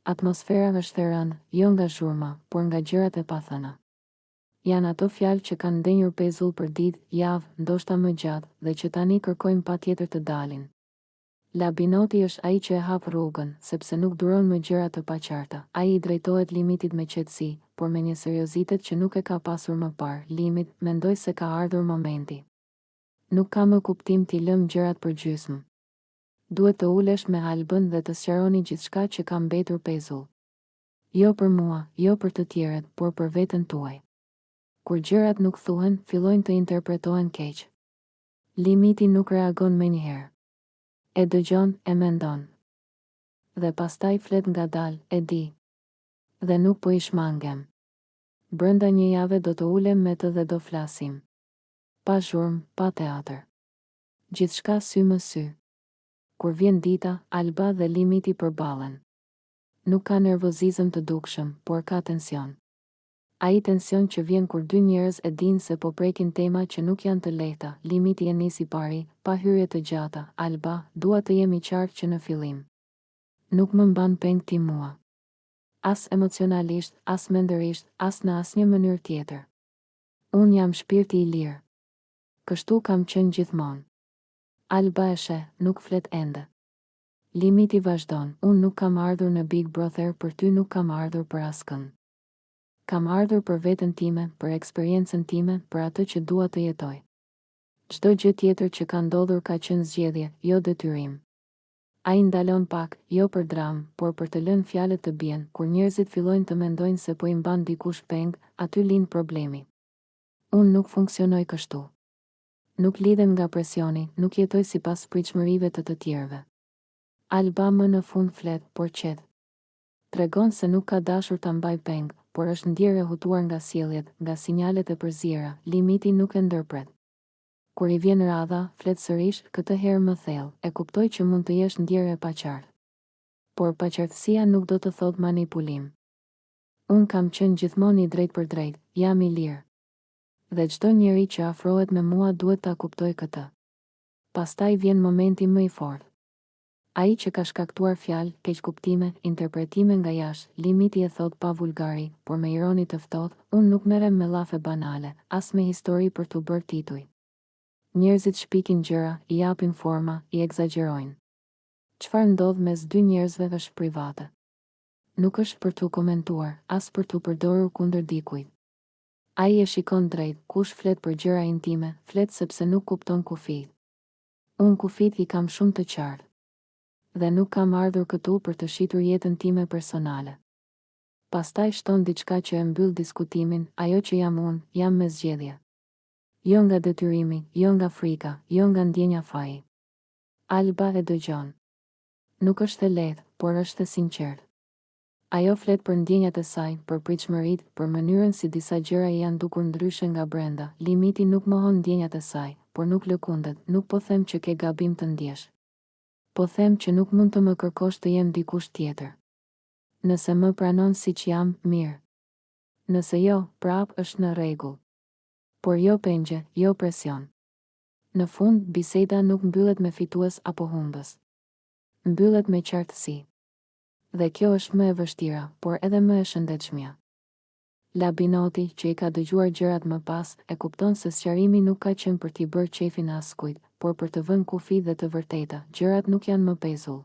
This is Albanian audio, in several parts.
Atmosfera është e rënë, jo nga zhurma, por nga gjërat e pathëna. Janë ato fjalë që kanë ndenjur pezull për ditë, javë, ndoshta më gjatë, dhe që tani kërkojmë patjetër të dalin. Labinoti është ai që e hap rrugën, sepse nuk duron më gjëra të paqarta. Ai i drejtohet limitit me qetësi, por me një seriozitet që nuk e ka pasur më parë. Limit, mendoj se ka ardhur momenti. Nuk ka më kuptim t'i lëm gjërat për gjysmë. Duhet të ulesh me halbën dhe të sqaroni gjithçka që ka mbetur pezull. Jo për mua, jo për të tjerët, por për veten tuaj. Kur gjërat nuk thuhen, fillojnë të interpretohen keq. Limiti nuk reagon menjëherë. E dëgjon, e mendon. Dhe pastaj flet ngadalë, e di. Dhe nuk po i shmangem. Brenda një jave do të ulem me të dhe do flasim. Pa zhurmë, pa teatr. Gjithçka sy më sy. Kur vjen dita, Alba dhe limiti përballen. Nuk ka nervozizëm të dukshëm, por ka tension. Ai tension që vjen kur dy njerëz e dinë se po prekin tema që nuk janë të lehta. Limiti e nisi pari, pa hyrje të gjata. Alba, dua të jemi qartë që në fillim. Nuk më mban peng ti mua. As emocionalisht, as mendërisht, as në asnjë mënyrë tjetër. Unë jam shpirti i lirë. Kështu kam qenë gjithmonë. Alba e sheh, nuk flet ende. Limiti vazhdon, unë nuk kam ardhur në Big Brother për ty, nuk kam ardhur për askënd. Kam ardhur për veten time, për eksperiencën time, për atë që dua të jetoj. Çdo gjë tjetër që ka ndodhur ka qenë zgjedhje, jo detyrim. Ai ndalon pak, jo për dramë, por për të lënë fjalët të bien. Kur njerëzit fillojnë të mendojnë se po i mban dikush peng, aty lind problemi. Unë nuk funksionoj kështu. Nuk lidhem nga presioni, nuk jetoj sipas pritshmërive të tjerëve. Alba më në fund flet, por qet. Tregon se nuk ka dashur ta mbaj peng, por është ndjerë e hutuar nga sjelljet, nga sinjalet e përziera. Limiti nuk e ndërpret. Kur i vjen radha, flet sërish, këtë herë më thellë. E kuptoj që mund të jesh ndjerë e paqartë. Por paqartësia nuk do të thotë manipulim. Unë kam qenë gjithmonë i drejtë për drejtë, jam i lirë. Dhe çdo njeri që afrohet me mua duhet ta kuptoj këtë. Pastaj vjen momenti më i fortë. Ai që ka shkaktuar fjalë, keqkuptime, interpretime nga jashtë. Limiti e thot pa vulgari, por me ironi të ftohtë, unë nuk merrem me llafe banale, as me histori për t'u bërë tituj. Njerëzit shpikin gjëra, i japin forma, i egzagjerojnë. Çfarë ndodh mes dy njerëzve është private. Nuk është për t'u komentuar, as për t'u përdorur kundër dikujt. Ai e shikon drejt, kush flet për gjëra intime, flet sepse nuk kupton kufijt. Unë kufijt i kam shumë të qartë. Dhe nuk kam ardhur këtu për të shitur jetën time personale. Pastaj shton diçka që e mbyll diskutimin, ajo që jam unë, jam me zgjedhje. Jo nga detyrimi, jo nga frika, jo nga ndjenja faji. Alba e dëgjon. Nuk është e lehtë, por është e sinqertë. Ajo flet për ndjenjat e saj, për pritshmëritë, për mënyrën si disa gjëra i janë dukur ndryshe nga brenda. Limiti nuk mohon ndjenjat e saj, por nuk lëkundet. Nuk po them që ke gabim të ndjesh. Po them që nuk mund të më kërkosh të jem dikush tjetër. Nëse më pranon siç jam, mirë. Nëse jo, prap është në rregull. Por jo pengje, jo presion. Në fund, biseda nuk mbyllet me fitues apo humbës. Mbyllet me qartësi. Dhe kjo është më e vështira, por edhe më e shëndetshmja. Labinoti, që i ka dëgjuar gjërat më pas, e kupton se sqarimi nuk ka qenë për t'i bërë qefin askujt, por për të vënë kufi dhe të vërteta. Gjërat nuk janë më pezull.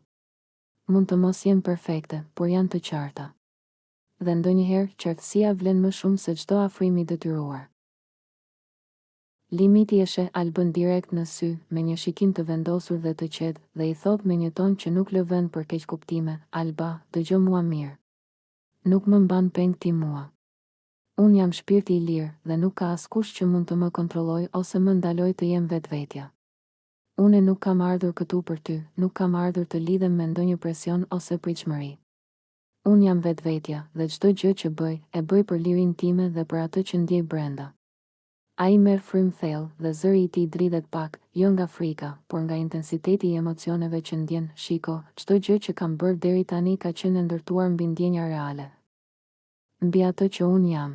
Mund të mos jenë perfekte, por janë të qarta. Dhe ndonjëherë, qartësia vlen më shumë se çdo afrim i detyruar. Limiti e sheh Albën direkt në sy, me një shikim të vendosur dhe të qetë, dhe i thot me një ton që nuk lë vend për keqkuptime, Alba, dëgjo mua mirë. Nuk më mban peng ti mua. Unë jam shpirti i lirë dhe nuk ka askush që mund të më kontrolloj ose më ndaloj të jem vetvetja. Unë nuk kam ardhur këtu për ty, nuk kam ardhur të lidhem me ndonjë presion ose pritshmëri. Unë jam vetvetja dhe çdo gjë që bëj, e bëj për lirinë time dhe për atë që ndjej brenda. Ai merr frym thellë dhe zëri i tij dridhet pak, jo nga frika, por nga intensiteti i emocioneve që ndjen. Shiko, çdo gjë që kam bërë deri tani ka qenë ndërtuar mbi ndjenja reale. Mbi atë që unë jam.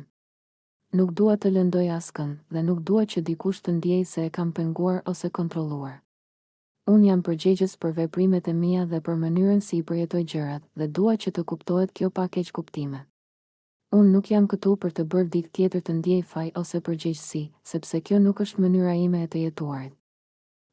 Nuk dua të lëndoj askënd dhe nuk dua që dikush të ndjejë se e kam penguar ose kontrolluar. Unë jam përgjegjës për veprimet e mia dhe për mënyrën si I përjetoj gjërat, dhe dua që të kuptohet kjo pa keq kuptime. Unë nuk jam këtu për të bërë dikë tjetër të ndjej faj ose përgjegjësi, sepse kjo nuk është mënyra ime e të jetuarit.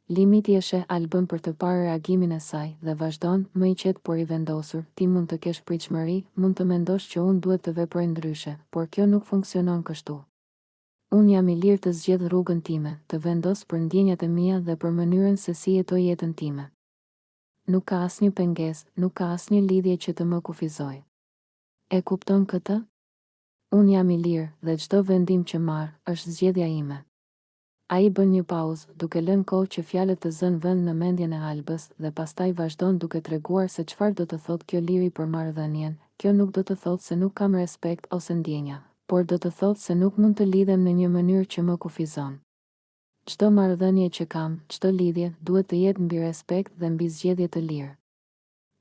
Limiti e sheh Albën për të parë reagimin e saj dhe vazhdon, më I qetë por I vendosur, ti mund të kesh pritshmëri, mund të mendosh që unë duhet të veproj ndryshe, por kjo nuk funksionon kështu. Unë jam I lirë të zgjedh rrugën time, të vendos për ndjenjat e mia dhe për mënyrën se si jetoj jetën time. Nuk ka asnjë pengesë, nuk ka asnjë lidhje që të më kufizoj. E kupton këtë? Unë jam I lirë dhe çdo vendim që marr është zgjedhja ime. Ai bën një pauzë, duke lënë kohë që fjalët të zënë vend në mendjen e Albës dhe pastaj vazhdon duke treguar se çfarë do të thotë kjo liri për marrëdhënien. Kjo nuk do të thotë se nuk kam respekt ose ndjenja, por do të thotë se nuk mund të lidhem në një mënyrë që më kufizon. Çdo marrëdhënie që kam, çdo lidhje, duhet të jetë mbi respekt dhe mbi zgjedhje të lirë.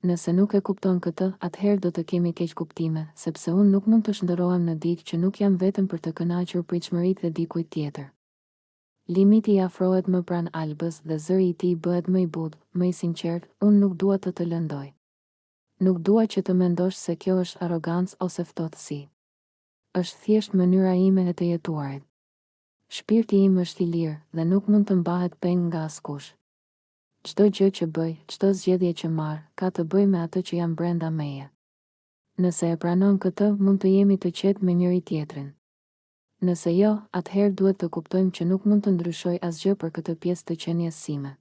Nëse nuk e kupton këtë, atëherë do të kemi keq kuptime, sepse unë nuk mund të shndërrohem në dikë që nuk jam vetëm për të kënaqur pritshmëritë e dikujt tjetër. Limiti I afrohet më pranë Albës dhe zëri I tij bëhet më I butë, më I sinqert, unë nuk dua të lëndoj. Nuk dua që të mendosh se kjo është arrogancë ose ftohtësi. Është thjesht mënyra ime e të jetuarit. Shpirti im është I lirë dhe nuk mund të mbahet peng nga askush. Çdo gjë që bëj, çdo zgjedhje që marr, ka të bëjë me atë që jam brenda meje. Nëse e pranon këtë, mund të jemi të qetë me njëri tjetrin. Nëse jo, atëherë duhet të kuptojmë që nuk mund të ndryshoj asgjë për këtë pjesë të qenies sime.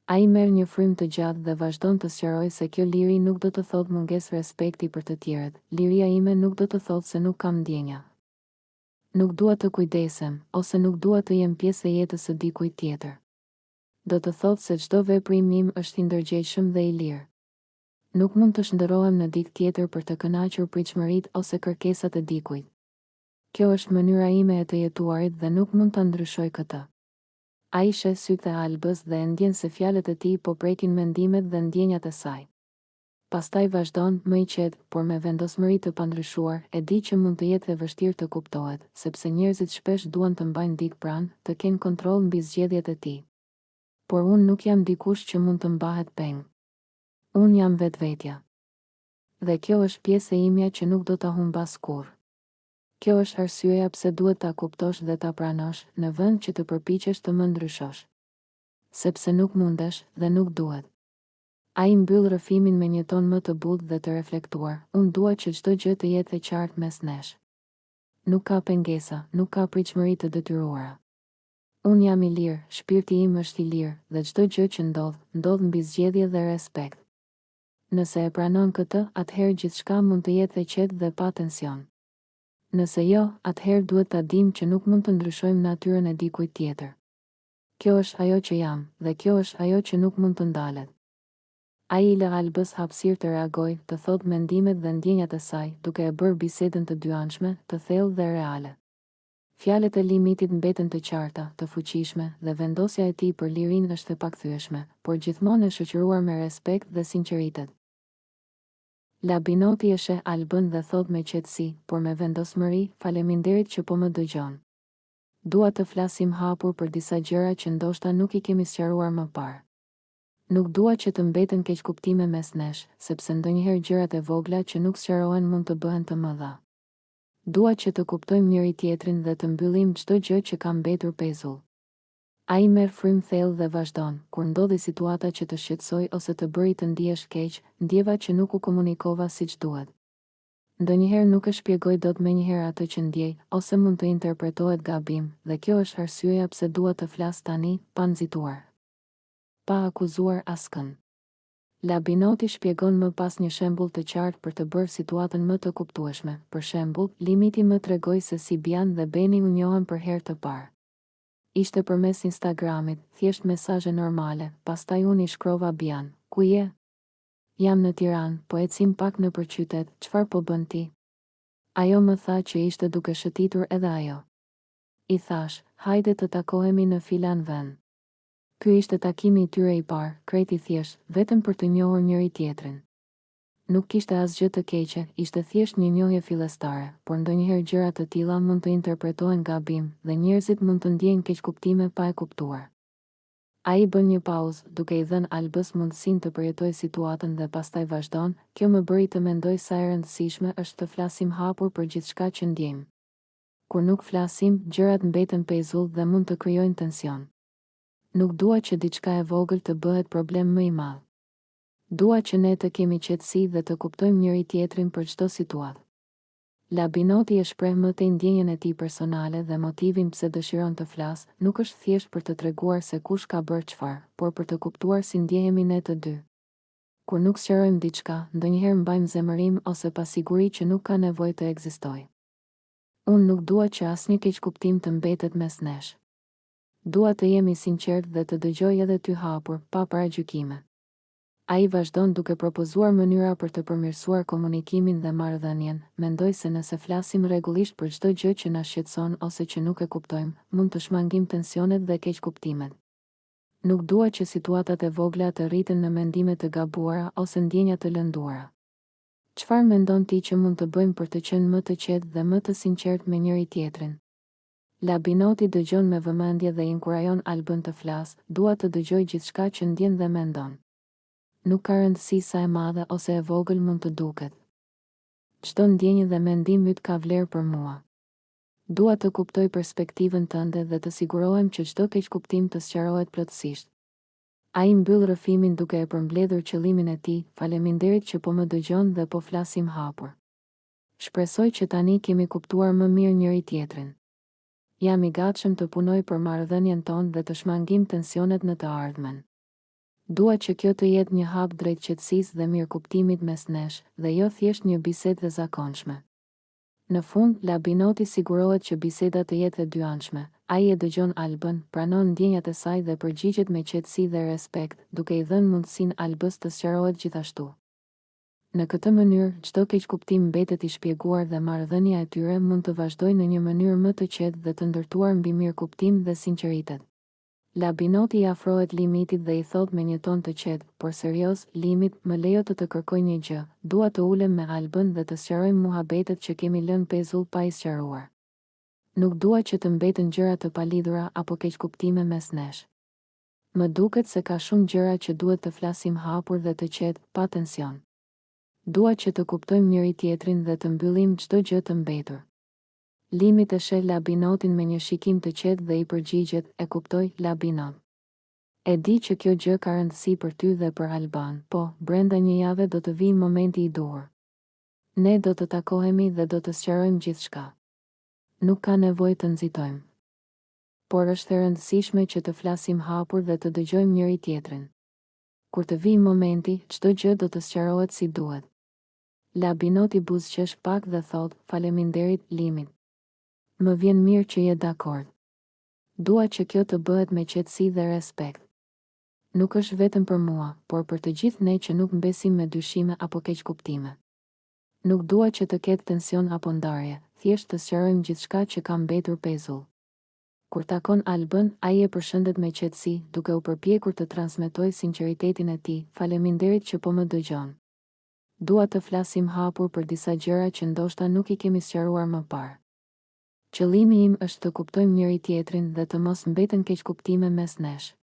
Ai merr një frymë të gjatë dhe vazhdon të sqarojë se kjo liri nuk do të thotë mungesë respekti për të tjerët. Liria ime nuk do të thotë se nuk kam ndjenja. Nuk dua të kujdesem, ose nuk dua të jem pjesë e jetës së dikujt tjetër. Do të thotë se çdo veprim im është I ndërgjegjshëm dhe I lirë. Nuk mund të shndërrohem në dikë tjetër për të kënaqur pritshmëritë ose kërkesat e dikujt. Kjo është mënyra ime e të jetuarit dhe nuk mund ta ndryshoj këtë. Ai sheh sytë e Albës dhe e ndjen se fjalët e tij po prekin mendimet dhe ndjenjat e saj. Pastaj vazhdon, më I qetë, por me vendosmëri të pandryshuar, e di që mund të jetë e vështirë të kuptohet, sepse njerëzit shpesh duan të mbajnë dikë pranë, të kenë kontroll mbi zgjedhjet e tij. Por unë nuk jam dikush që mund të mbahet peng. Unë jam vetvetja. Dhe kjo është pjesë e imja që nuk do ta humb askurrë. Kjo është arsyeja pse duhet ta kuptosh dhe ta pranosh, në vend që të përpiqesh të më ndryshosh. Sepse nuk mundesh dhe nuk duhet. Ai mbyll rrëfimin me një ton më të butë dhe të reflektuar. Unë dua që çdo gjë të jetë e qartë mes nesh. Nuk ka pengesa, nuk ka pritshmëri të detyruara. Unë jam I lirë, shpirti im është I lirë dhe çdo gjë që ndodh mbi zgjedhje dhe respekt. Nëse e pranon këtë, atëherë gjithçka mund të jetë e qetë dhe pa tension. Nëse jo, atëherë duhet ta dim që nuk mund të ndryshojmë natyrën e dikujt tjetër. Kjo është ajo që jam, dhe kjo është ajo që nuk mund të ndalet. Ai I lë Albës hapësirë të reagojë, të thotë mendimet dhe ndjenjat e saj, duke e bërë bisedën të dyanshme, të thellë dhe reale. Fjalët e limitit mbeten të qarta, të fuqishme, dhe vendosja e tij për lirinë është e pakthyeshme, por gjithmonë e shoqëruar me respekt dhe sinqeritet. Labinoti e sheh Albën dhe thot me qetësi, por me vendosmëri, faleminderit që po më dëgjon. Dua të flasim hapur për disa gjëra që ndoshta nuk I kemi sqaruar më parë. Nuk dua që të mbeten keqkuptime mes nesh, sepse ndonjëherë gjërat e vogla që nuk sqarohen mund të bëhen të mëdha. Dua që të kuptojmë njëri tjetrin dhe të mbyllim çdo gjë që ka mbetur pezull. Ai merr frymë thellë dhe vazhdon, kur ndodhi situata që të shqetësoj ose të bëri të ndihesh keq, ndjeva që nuk u komunikova siç duhet. Ndonjëherë nuk e shpjegoj dot menjëherë atë që ndjej, ose mund të interpretohet gabim, dhe kjo është arsyeja pse dua të flas tani, pa nxituar, pa akuzuar askën. Labinoti shpjegon më pas një shembull të qartë për të bërë situatën më të kuptueshme. Për shembull, Limiti më tregoi se si Bian dhe Beni u njohen për herë të parë. Ishte përmes Instagramit, thjesht mesazhe normale, pastaj unë I shkrova Bian, ku je? Jam në Tiranë, po ecim pak nëpër qytet, çfarë po bën ti? Ajo më tha që ishte duke shëtitur edhe ajo. I thash, hajde të takohemi në filan vend. Ky ishte takimi I tyre I parë, krejt I thjesht, vetëm për të njohur njëri tjetrin. Nuk kishte asgjë të keqe, ishte thjesht një njohje fillestare, por ndonjëherë gjëra të tilla mund të interpretohen gabim dhe njerëzit mund të ndjejnë keqkuptime pa e kuptuar. Ai bën një pauzë, duke i dhënë Albës mundësinë të përjetojë situatën dhe pastaj vazhdon, kjo më bëri të mendoj sa e rëndësishme është të flasim hapur për gjithçka që ndjejmë. Kur nuk flasim, gjërat mbeten pezull dhe mund të krijojnë tension. Nuk dua që diçka e vogël të bëhet problem më i madh. Dua që ne të kemi qetësi dhe të kuptojmë njëri tjetrin për çdo situatë. Labinoti e shpreh më tej ndjenjen e tij personale dhe motivin pse dëshiron të flasë, nuk është thjesht për të treguar se kush ka bërë çfarë, por për të kuptuar si ndjehemi ne të dy. Kur nuk sqarojmë diçka, ndonjëherë mbajmë zemërim ose pasiguri që nuk ka nevojë të ekzistojë. Unë nuk dua që asnjë keqkuptim të mbetet mes nesh. Dua të jemi sinqert dhe të dëgjoj edhe ty hapur, pa paragjykime. Ai vazhdon duke propozuar mënyra për të përmirësuar komunikimin dhe marrëdhënien. Mendoj se nëse flasim rregullisht për çdo gjë që na shqetëson ose që nuk e kuptojmë, mund të shmangim tensionet dhe keqkuptimet. Nuk dua që situatat e vogla të rriten në mendime të gabuara ose ndjenja të lënduara. Çfarë mendon ti që mund të bëjmë për të qenë më të qetë dhe më të sinqert me njëri tjetrin? Labinoti dëgjon me vëmendje dhe inkurajon Albën të flasë. Dua të dëgjoj gjithçka që ndjen dhe mendon. Nuk ka rëndësi sa e madhe ose e vogël mund të duket. Çdo ndjenjë dhe mendim yt ka vlerë për mua. Dua të kuptoj perspektivën tënde dhe të sigurohem që çdo keqkuptim të sqarohet plotësisht. Ai mbyll rrëfimin duke e përmbledhur qëllimin e tij. Faleminderit që po më dëgjon dhe po flasim hapur. Shpresoj që tani kemi kuptuar më mirë njëri tjetrin. Jam i gatshëm të punoj për marrëdhënien tonë dhe të shmangim tensionet në të ardhmen. Dua që kjo të jetë një hap drejt qetësisë dhe mirëkuptimit mes nesh, dhe jo thjesht një bisedë e zakonshme. Në fund, Labinoti sigurohet që biseda të jetë e dyanshme. Ai e dëgjon Albën, pranon ndjenjat e saj dhe përgjigjet me qetësi dhe respekt, duke i dhënë mundësinë Albës të sqarohet gjithashtu. Në këtë mënyrë, çdo keqkuptim mbetet i shpjeguar dhe marrëdhënia e tyre mund të vazhdojë në një mënyrë më të qetë dhe të ndërtuar mbi mirëkuptim dhe sinqeritet. Labinoti i afrohet Limitit dhe i thot me një ton të qetë, por serioz, Limit, më lejo të kërkoj një gjë. Dua të ulem me Albën dhe të sqarojmë muhabetet që kemi lënë pezull pa i sqaruar. Nuk dua që të mbeten gjëra të palidhura apo keqkuptime mes nesh. Më duket se ka shumë gjëra që duhet të flasim hapur dhe të qetë, pa tension. Dua që të kuptojmë njëri tjetrin dhe të mbyllim çdo gjë të mbetur. Limit e sheh Labinotin me një shikim të qetë dhe i përgjigjet, e kuptoj, Labinot. E di që kjo gjë ka rëndësi për ty dhe për Alban, po, brenda një jave do të vijë momenti i duhur. Ne do të takohemi dhe do të sqarojmë gjithçka. Nuk ka nevojë të nxitojmë. Por është e rëndësishme që të flasim hapur dhe të dëgjojmë njëri tjetrin. Kur të vijë momenti, çdo gjë do të sqarohet si duhet. Labinoti buzëqesh pak dhe thot, faleminderit, Limit. Më vjen mirë që je dakord. Dua që kjo të bëhet me qetësi dhe respekt. Nuk është vetëm për mua, por për të gjithë ne që nuk mbesim me dyshime apo keqkuptime. Nuk dua që të ketë tension apo ndarje, thjesht të sqarojmë gjithçka që ka mbetur pezull. Kur takon Albën, ai e përshëndet me qetësi, duke u përpjekur të transmetojë sinqeritetin e tij. Faleminderit që po më dëgjon. Dua të flasim hapur për disa gjëra që ndoshta nuk i kemi sqaruar më parë. Qëllimi im është të kuptojmë njëri tjetrin dhe të mos mbeten keqkuptime mes nesh.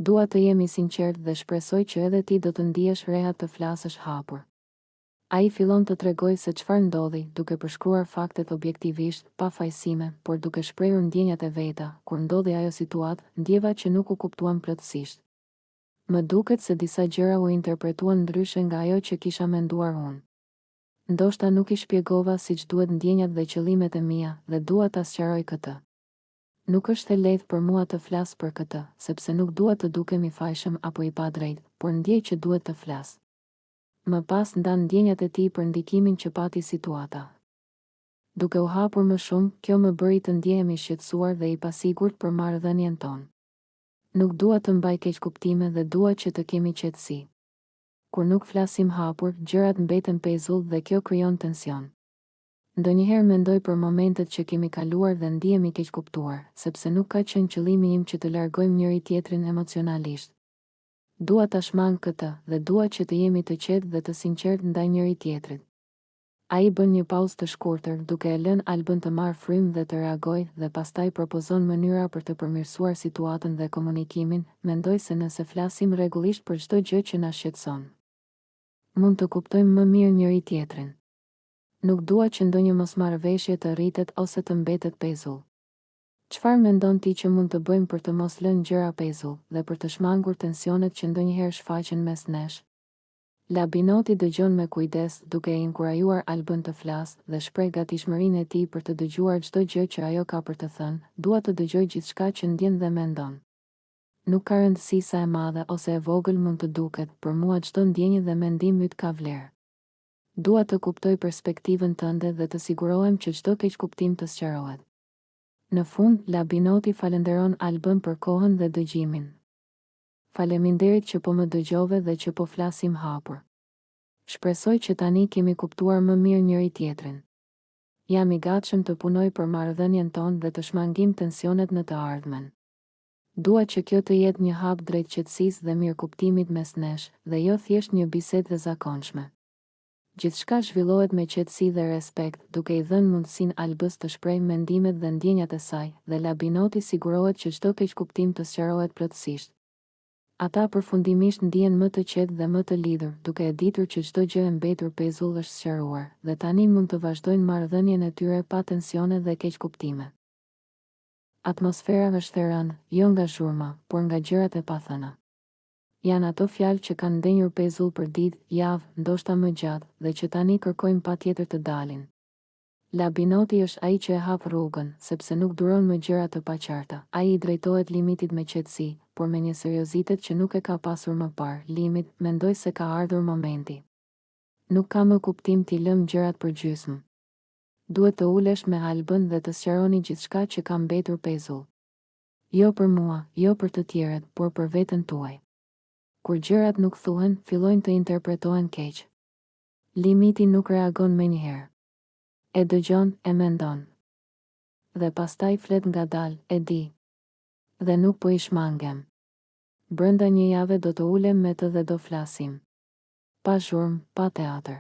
Dua të jemi sinqert dhe shpresoj që edhe ti do të ndihesh rehat të flasësh hapur. Ai fillon të tregojë se çfarë ndodhi, duke përshkruar faktet objektivisht, pa fajsime, por duke shprehur ndjenjat e veta. Kur ndodhi ajo situatë, ndjeva që nuk u kuptuan plotësisht. Më duket se disa gjëra u interpretuan ndryshe nga ajo që kisha menduar unë. Ndoshta nuk i shpjegova siç duhet ndjenjat dhe qëllimet e mia, dhe dua ta sqaroj këtë. Nuk është e lehtë për mua të flas për këtë, sepse nuk dua të dukem i fajshëm apo i padrejtë, por ndjej që duhet të flas. Më pas ndan ndjenjat e tij për ndikimin që pati situata. Duke u hapur më shumë, kjo më bëri të ndjehem i shqetësuar dhe i pasigurt për marrëdhënien tonë. Nuk dua të mbaj keqkuptime dhe dua që të kemi qetësi. Kur nuk flasim hapur, gjërat mbeten pezull dhe kjo krijon tension. Ndonjëherë mendoj për momentet që kemi kaluar dhe ndihemi keqkuptuar, sepse nuk ka qenë qëllimi im që të largojmë njëri tjetrin emocionalisht. Dua ta shmang këtë dhe dua që të jemi të qetë dhe të sinqert ndaj njëri tjetrit. Ai bën një pauzë të shkurtër, duke e lënë Albën të marrë frymë dhe të reagojë, dhe pastaj propozon mënyra për të përmirësuar situatën dhe komunikimin. Mendoj se nëse flasim rregullisht për çdo gjë që na shqetëson, mund të kuptojmë më mirë njëri tjetrin. Nuk dua që ndonjë mosmarrëveshje të rritet ose të mbetet pezull. Çfarë mendon ti që mund të bëjmë për të mos lënë gjëra pezull dhe për të shmangur tensionet që ndonjëherë shfaqen mes nesh? Labinoti dëgjon me kujdes, duke e inkurajuar Albën të flasë dhe shpreh gatishmërinë e tij për të dëgjuar çdo gjë që ajo ka për të thënë. Dua të dëgjoj gjithçka që ndjen dhe mendon. Nuk ka rëndësi sa e madhe ose e vogël mund të duket, për mua çdo ndjenjë dhe mendim yt ka vlerë. Dua të kuptoj perspektivën tënde dhe të sigurohem që çdo keqkuptim të sqarohet. Në fund, Labinoti falenderon Albën për kohën dhe dëgjimin. Faleminderit që po më dëgjove dhe që po flasim hapur. Shpresoj që tani kemi kuptuar më mirë njëri tjetrin. Jam I gatshëm të punoj për marrëdhënien tonë dhe të shmangim tensionet në të ardhmen. Dua që kjo të jetë një hap drejt qetësisë dhe mirëkuptimit mes nesh, dhe jo thjesht një bisedë e zakonshme. Gjithçka zhvillohet me qetësi dhe respekt, duke I dhënë mundësinë Albës të shprehë mendimet dhe ndjenjat e saj, dhe Labinoti sigurohet që çdo keqkuptim të sqarohet plotësisht. Ata përfundimisht ndihen më të qetë dhe më të lidhur, duke e ditur që çdo gjë e mbetur pezull është sqaruar, dhe tani mund të vazhdojnë marrëdhënien e tyre pa tensione dhe keqkuptime. Atmosfera është e rënë, jo nga zhurma, por nga gjërat e pathëna. Janë ato fjalë që kanë ndenjur pezull për ditë, javë, ndoshta më gjatë, dhe që tani kërkojmë patjetër të dalin. Labinoti është ai që e hap rrugën, sepse nuk duron më gjëra të paqarta. Ai I drejtohet limitit me qetësi, por me një seriozitet që nuk e ka pasur më parë. Limit, mendoj se ka ardhur momenti. Nuk ka më kuptim t'i lëm gjërat për gjysmë. Duhet të ulesh me Albën dhe të sqaroni gjithçka që ka mbetur pezull. Jo për mua, jo për të tjerët, por për veten tuaj. Kur gjërat nuk thuhen, fillojnë të interpretohen keq. Limiti nuk reagon menjëherë. E dëgjon, e mendon. Dhe pastaj flet ngadalë, e di. Dhe nuk po I shmangem. Brenda një jave do të ulem me të dhe do flasim. Pa zhurmë, pa teatr.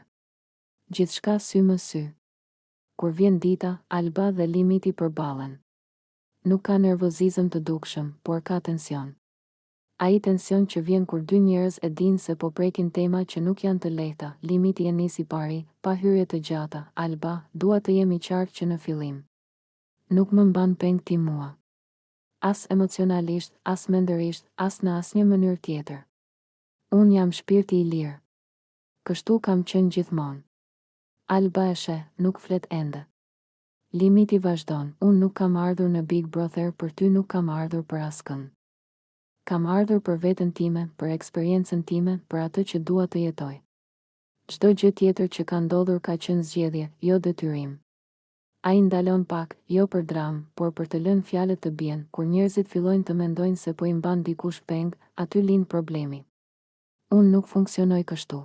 Gjithçka sy më sy. Kur vjen dita, Alba dhe Limiti përballen. Nuk ka nervozizëm të dukshëm, por ka tension. Ai tension që vjen kur dy njerëz e dinë se po prekin tema që nuk janë të lehta. Limiti e nisi pari, pa hyrje të gjata. Alba, dua të jemi qartë që në fillim. Nuk më mban peng ti mua. As emocionalisht, as mendërisht, as në asnjë mënyrë tjetër. Unë jam shpirti I lirë. Kështu kam qenë gjithmonë. Alba e sheh, nuk flet ende. Limiti vazhdon, unë nuk kam ardhur në Big Brother për ty, nuk kam ardhur për askënd. Kam ardhur për veten time, për eksperiencën time, për atë që dua të jetoj. Çdo gjë tjetër që ka ndodhur ka qenë zgjedhje, jo detyrim. Ai ndalon pak, jo për dramë, por për të lënë fjalët të bien. Kur njerëzit fillojnë të mendojnë se po I mban dikush peng, aty lind problemi. Unë nuk funksionoj kështu.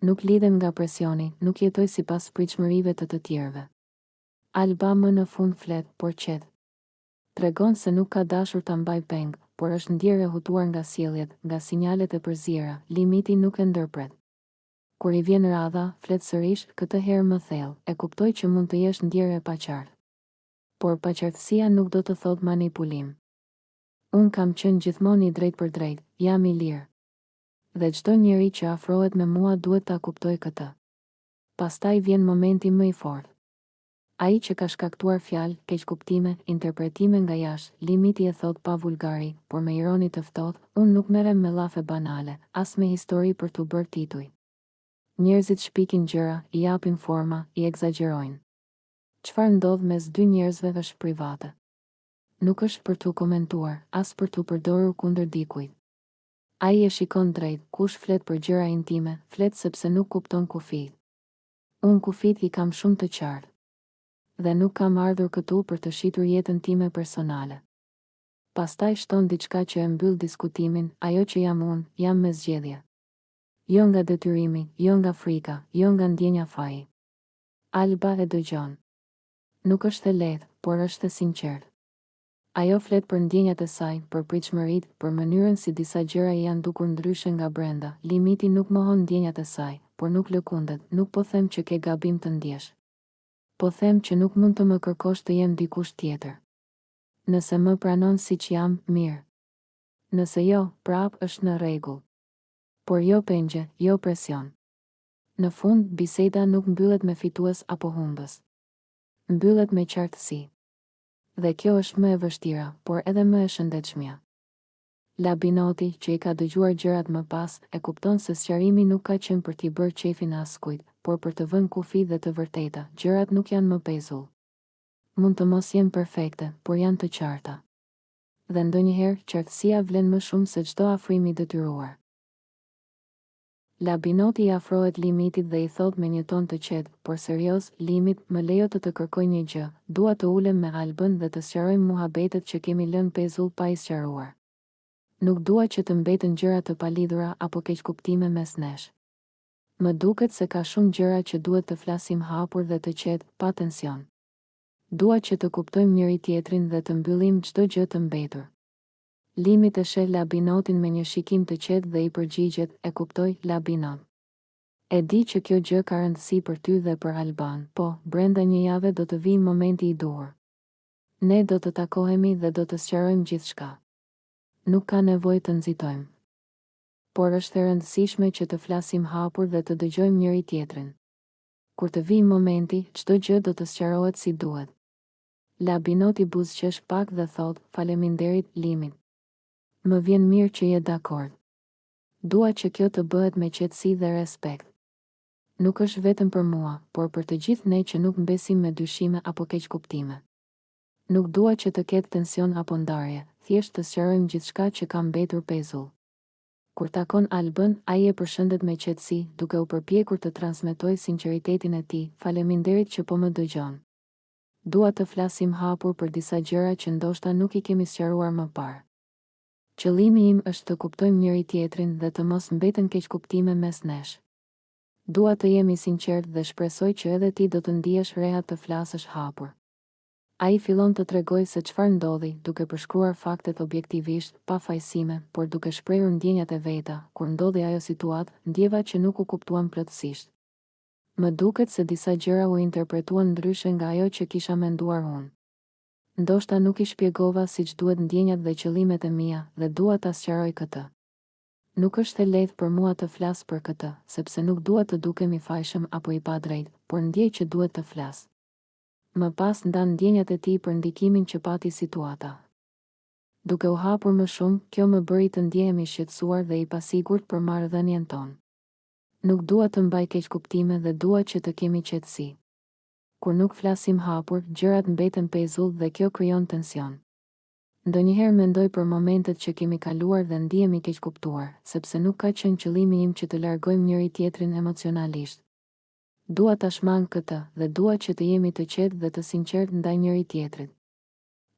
Nuk lidhem nga presioni, nuk jetoj sipas pritshmërive të tjerëve. Alba më në fund flet, por qet. Tregon se nuk ka dashur ta mbaj peng, por është ndjerë e hutuar nga sjelljet, nga sinjalet e përziera. Limiti nuk e ndërpret. Kur I vjen radha, flet sërish, këtë herë më thellë. E kuptoj që mund të jesh ndjerë e paqartë. Por paqartësia nuk do të thotë manipulim. Unë kam qenë gjithmonë I drejtë për drejtë, jam I lirë. Dhe çdo njeri që afrohet me mua duhet ta kuptoj këtë. Pastaj vjen momenti më I fortë. Ai që ka shkaktuar fjalë, keqkuptime, interpretime nga jashtë. Limiti e thot pa vulgari, por me ironi të ftohtë, unë nuk merrem me llafe banale, as me histori për t'u bërë tituj. Njerëzit shpikin gjëra, I japin forma, I egzagjerojnë. Çfarë ndodh mes dy njerëzve është private. Nuk është për t'u komentuar, as për t'u përdorur kundër dikujt. Ai e shikon drejt, kush flet për gjëra intime, flet sepse nuk kupton kufijt. Unë kufijt I kam shumë të qartë. Dhe nuk kam ardhur këtu për të shitur jetën time personale. Pastaj shton diçka që e mbyll diskutimin, ajo që jam unë, jam me zgjedhje. Jo nga detyrimi, jo nga frika, jo nga ndjenja faji. Alba e dëgjon. Nuk është e lehtë, por është e sinqertë. Ajo flet për ndjenjat e saj, për pritshmëritë, për mënyrën si disa gjëra I janë dukur ndryshe nga brenda. Limiti nuk mohon ndjenjat e saj, por nuk lëkundet, nuk po them që ke gabim të ndjesh. Po them që nuk mund të më kërkosh të jem dikush tjetër. Nëse më pranon si që jam, mirë. Nëse jo, prap është në rregull. Por jo pengje, jo presion. Në fund, biseda nuk mbyllet me fitues apo humbës. Mbyllet me qartësi. Dhe kjo është më e vështira, por edhe më e shëndetshmja. Labinoti, që i ka dëgjuar gjërat më pas, e kupton se sqarimi nuk ka qenë për t'i bërë qefin askujt, por për të vënë kufi dhe të vërteta. Gjërat nuk janë më pezull. Mund të mos jenë perfekte, por janë të qarta. Dhe ndonjëherë, qartësia vlen më shumë se çdo afrim i detyruar. Labinoti i afrohet limitit dhe i thot me një ton të qetë, por serioz, limit, më lejo të kërkoj një gjë, dua të ulem me Albën dhe të sqarojmë muhabetet që kemi lënë pezull pa i sqaruar. Nuk dua që të mbeten gjëra të palidhura apo keqkuptime mes nesh. Më duket se ka shumë gjëra që duhet të flasim hapur dhe të qetë, pa tension. Dua që të kuptojmë njëri tjetrin dhe të mbyllim çdo gjë të mbetur. Limit e sheh Labinotin me një shikim të qetë dhe i përgjigjet, e kuptoj, Labinot. E di që kjo gjë ka rëndësi për ty dhe për Alban, po, brenda një jave do të vijë momenti i duhur. Ne do të takohemi dhe do të sqarojmë gjithçka. Nuk ka nevojë të nxitojmë. Por është e rëndësishme që të flasim hapur dhe të dëgjojmë njëri tjetrin. Kur të vijë momenti, çdo gjë do të sqarohet si duhet. Labinoti buzëqesh pak dhe thot, faleminderit, Limit. Më vjen mirë që je dakord. Dua që kjo të bëhet me qetësi dhe respekt. Nuk është vetëm për mua, por për të gjithë ne që nuk mbesim me dyshime apo keqkuptime. Nuk dua që të ketë tension apo ndarje, thjesht të sqarojmë gjithçka që ka mbetur pezull. Kur takon Albën, ai e përshëndet me qetësi, duke u përpjekur të transmetojë sinqeritetin e tij. Faleminderit që po më dëgjon. Dua të flasim hapur për disa gjëra që ndoshta nuk i kemi sqaruar më parë. Qëllimi im është të kuptojmë njëri tjetrin dhe të mos mbeten keqkuptime mes nesh. Dua të jemi sinqert dhe shpresoj që edhe ti do të ndihesh rehat të flasësh hapur. Ai fillon të tregojë se çfarë ndodhi, duke përshkruar faktet objektivisht, pa fajsime, por duke shprehur ndjenjat e veta. Kur ndodhi ajo situatë, ndjeva që nuk u kuptuan plotësisht. Më duket se disa gjëra u interpretuan ndryshe nga ajo që kisha menduar unë. Ndoshta nuk i shpjegova siç duhet ndjenjat dhe qëllimet e mia, dhe dua ta sqaroj këtë. Nuk është e lehtë për mua të flas për këtë, sepse nuk dua të dukem i fajshëm apo i padrejtë, por ndjej që duhet të flas. Më pas ndan ndjenjat e tij për ndikimin që pati situata. Duke u hapur më shumë, kjo më bëri të ndjehem i shqetësuar dhe i pasigurt për marrëdhënien tonë. Nuk dua të mbaj keqkuptime dhe dua që të kemi qetësi. Kur nuk flasim hapur, gjërat mbeten pezull dhe kjo krijon tension. Ndonjëherë mendoj për momentet që kemi kaluar dhe ndihemi keqkuptuar, sepse nuk ka qenë qëllimi im që të largojmë njëri tjetrin emocionalisht. Dua ta shmang këtë dhe dua që të jemi të qetë dhe të sinqert ndaj njëri tjetrit.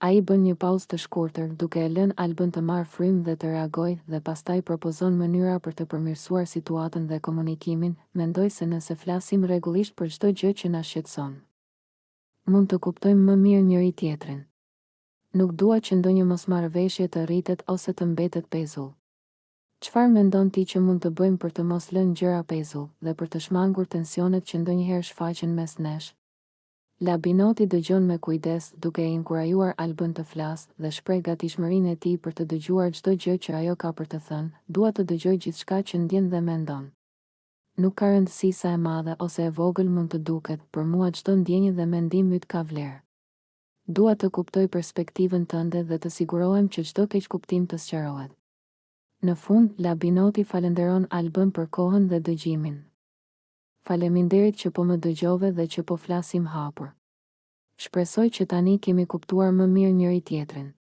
Ai bën një pauzë të shkurtër, duke e lënë Albën të marrë frymë dhe të reagojë, dhe pastaj propozon mënyra për të përmirësuar situatën dhe komunikimin. Mendoj se nëse flasim rregullisht për çdo gjë që na shqetëson, mund të kuptojmë më mirë njëri tjetrin. Nuk dua që ndonjë mosmarrëveshje të rritet ose të mbetet pezull. Çfarë mendon ti që mund të bëjmë për të mos lënë gjëra pezull dhe për të shmangur tensionet që ndonjëherë shfaqen mes nesh? Labinoti dëgjon me kujdes, duke e inkurajuar Albën të flasë dhe shpreh gatishmërinë e tij për të dëgjuar çdo gjë që ajo ka për të thënë. Dua të dëgjoj gjithçka që ndjen dhe mendon. Nuk ka rëndësi sa e madhe ose e vogël mund të duket, për mua çdo ndjenjë dhe mendim yt ka vlerë. Dua të kuptoj perspektivën tënde dhe të sigurohem që çdo keqkuptim të sqarohet. Në fund, Labinoti falenderon Albën për kohën dhe dëgjimin. Faleminderit që po më dëgjove dhe që po flasim hapur. Shpresoj që tani kemi kuptuar më mirë njëri tjetrin.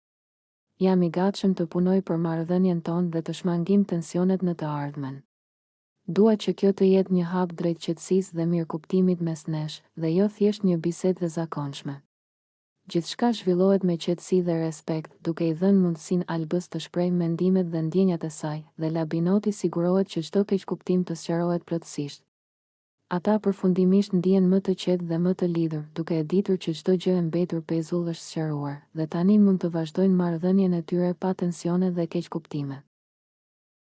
Jam i gatshëm të punoj për marrëdhënien tonë dhe të shmangim tensionet në të ardhmen. Dua që kjo të jetë një hap drejt qetësisë dhe mirëkuptimit mes nesh, dhe jo thjesht një bisedë e zakonshme. Gjithçka zhvillohet me qetësi dhe respekt, duke i dhënë mundësinë Albës të shprehë mendimet dhe ndjenjat e saj, dhe Labinoti sigurohet që çdo keqkuptim të sqarohet plotësisht. Ata përfundimisht ndihen më të qetë dhe më të lidhur, duke e ditur që çdo gjë e mbetur pezull është sqaruar, dhe tani mund të vazhdojnë marrëdhënien e tyre pa tensione dhe keqkuptime.